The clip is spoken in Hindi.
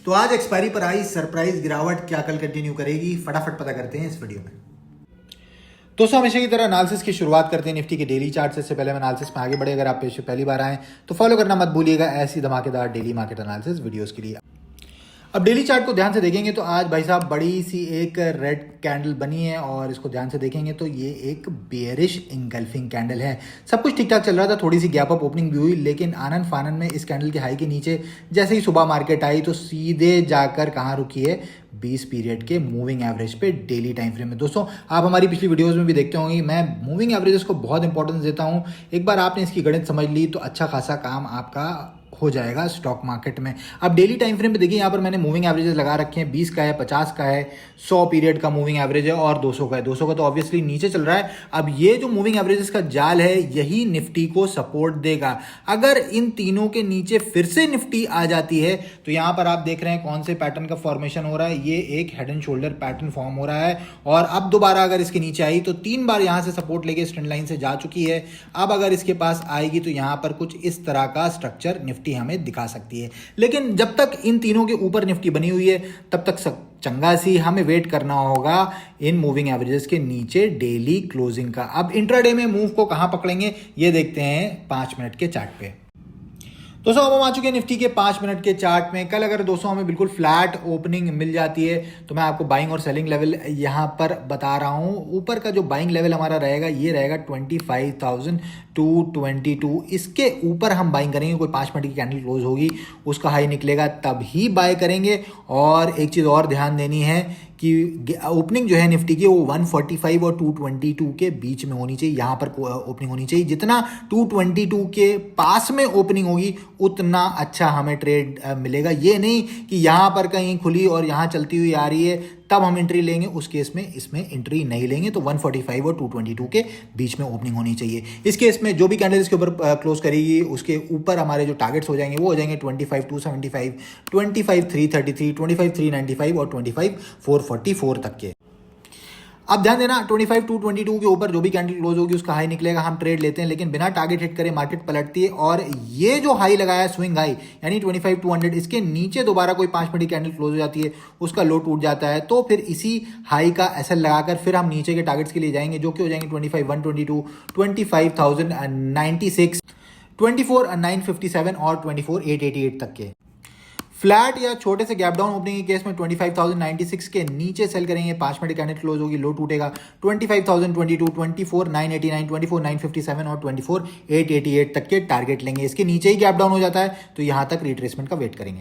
तो आज एक्सपायरी पर आई सरप्राइज गिरावट क्या कल कंटिन्यू करेगी, फटाफट पता करते हैं इस वीडियो में। दोस्तों हमेशा की तरह एनालिसिस की शुरुआत करते हैं निफ्टी के डेली चार्ट से। इससे पहले हम एनालिसिस में आगे बढ़े, अगर आप पेज पे पहली बार आए तो फॉलो करना मत भूलिएगा ऐसी धमाकेदार डेली मार्केट एनालिसिस वीडियोस के लिए। अब डेली चार्ट को ध्यान से देखेंगे तो आज भाई साहब बड़ी सी एक रेड कैंडल बनी है और इसको ध्यान से देखेंगे तो ये एक बेयरिश इंगल्फिंग कैंडल है। सब कुछ ठीक ठाक चल रहा था, थोड़ी सी गैप अप ओपनिंग भी हुई, लेकिन आनन फानन में इस कैंडल के हाई के नीचे जैसे ही सुबह मार्केट आई तो सीधे जाकर कहाँ रुकी है, 20 पीरियड के मूविंग एवरेज पे डेली टाइम फ्रेम में। दोस्तों आप हमारी पिछली वीडियोस में भी देखते होंगे, मैं मूविंग एवरेजेस को बहुत इंपॉर्टेंस देता हूं। एक बार आपने इसकी गणित समझ ली तो अच्छा खासा काम आपका हो जाएगा स्टॉक मार्केट में। अब डेली टाइम फ्रेम पे देखिए, यहाँ पर मैंने मूविंग एवरेजेस लगा रखे हैं, 20 का है, 50 का है, 100 पीरियड का मूविंग एवरेज है और 200 का है। 200 का तो ऑब्वियसली नीचे चल रहा है। अब ये जो मूविंग एवरेजेस का जाल है यही निफ्टी को सपोर्ट देगा। अगर इन तीनों के नीचे फिर से निफ्टी आ जाती है तो यहाँ पर आप देख रहे हैं कौन से पैटर्न का फॉर्मेशन हो रहा है, ये एक head and shoulder pattern form हो रहा है। और अब दोबारा अगर इसके नीचे आई तो 3 बार यहां से सपोर्ट लेके ट्रेंड लाइन से जा चुकी है। अब अगर इसके पास आएगी तो यहां पर कुछ इस तरह का स्ट्रक्चर निफ्टी हमें दिखा सकती है। लेकिन जब तक इन तीनों के ऊपर निफ्टी बनी हुई है तब तक चंगा सी हमें वेट करना होगा इन मूविंग एवरेजेस के नीचे डेली क्लोजिंग का। अब इंट्राडे में मूव को कहां पकड़ेंगे ये देखते हैं 5 मिनट के चार्ट पे। दोस्तों अब हम आ चुके हैं निफ्टी के 5 मिनट के चार्ट में। कल अगर दोस्तों हमें बिल्कुल फ्लैट ओपनिंग मिल जाती है तो मैं आपको बाइंग और सेलिंग लेवल यहां पर बता रहा हूं। ऊपर का जो बाइंग लेवल हमारा रहेगा ये रहेगा 25,222। इसके ऊपर हम बाइंग करेंगे, कोई 5 मिनट की कैंडल क्लोज होगी उसका हाई निकलेगा तभी बाय करेंगे। और एक चीज और ध्यान देनी है कि ओपनिंग जो है निफ्टी की वो 145 और 222 के बीच में होनी चाहिए, यहां पर ओपनिंग होनी चाहिए। जितना 222 के पास में ओपनिंग होगी उतना अच्छा हमें ट्रेड मिलेगा। ये नहीं कि यहां पर कहीं खुली और यहां चलती हुई आ रही है तब हम एंट्री लेंगे, उस केस में इसमें एंट्री नहीं लेंगे। तो 145 और 222 के बीच में ओपनिंग होनी चाहिए। इस केस में जो भी कैंडल इसके ऊपर क्लोज करेगी उसके ऊपर हमारे जो टारगेट्स हो जाएंगे वो हो जाएंगे 25,275, 25,333, 25,395 और 25,444 तक के। अब ध्यान देना 25,222 के ऊपर जो भी कैंडल क्लोज होगी उसका हाई निकलेगा, हम ट्रेड लेते हैं। लेकिन बिना टारगेट हिट करे मार्केट पलटती है और ये जो हाई लगाया स्विंग हाई यानी 25,200, इसके नीचे दोबारा कोई 5 मिनट की कैंडल क्लोज हो जाती है, उसका लो टूट जाता है तो फिर इसी हाई का एसएल लगाकर फिर हम नीचे के टारगेट्स के लिए जाएंगे जो कि हो जाएंगे 25,122, 25,096, 24,957 और 24,888 तक के। फ्लैट या छोटे से गैप डाउन ओपनिंग के केस में 25,096 के नीचे सेल करेंगे, 5 मिनट कैंडल क्लोज होगी, लो टूटेगा 25,022, 24,989, 24,957 और 24,888 तक के टारगेट लेंगे। इसके नीचे ही गैप डाउन हो जाता है तो यहां तक रिट्रेसमेंट का वेट करेंगे।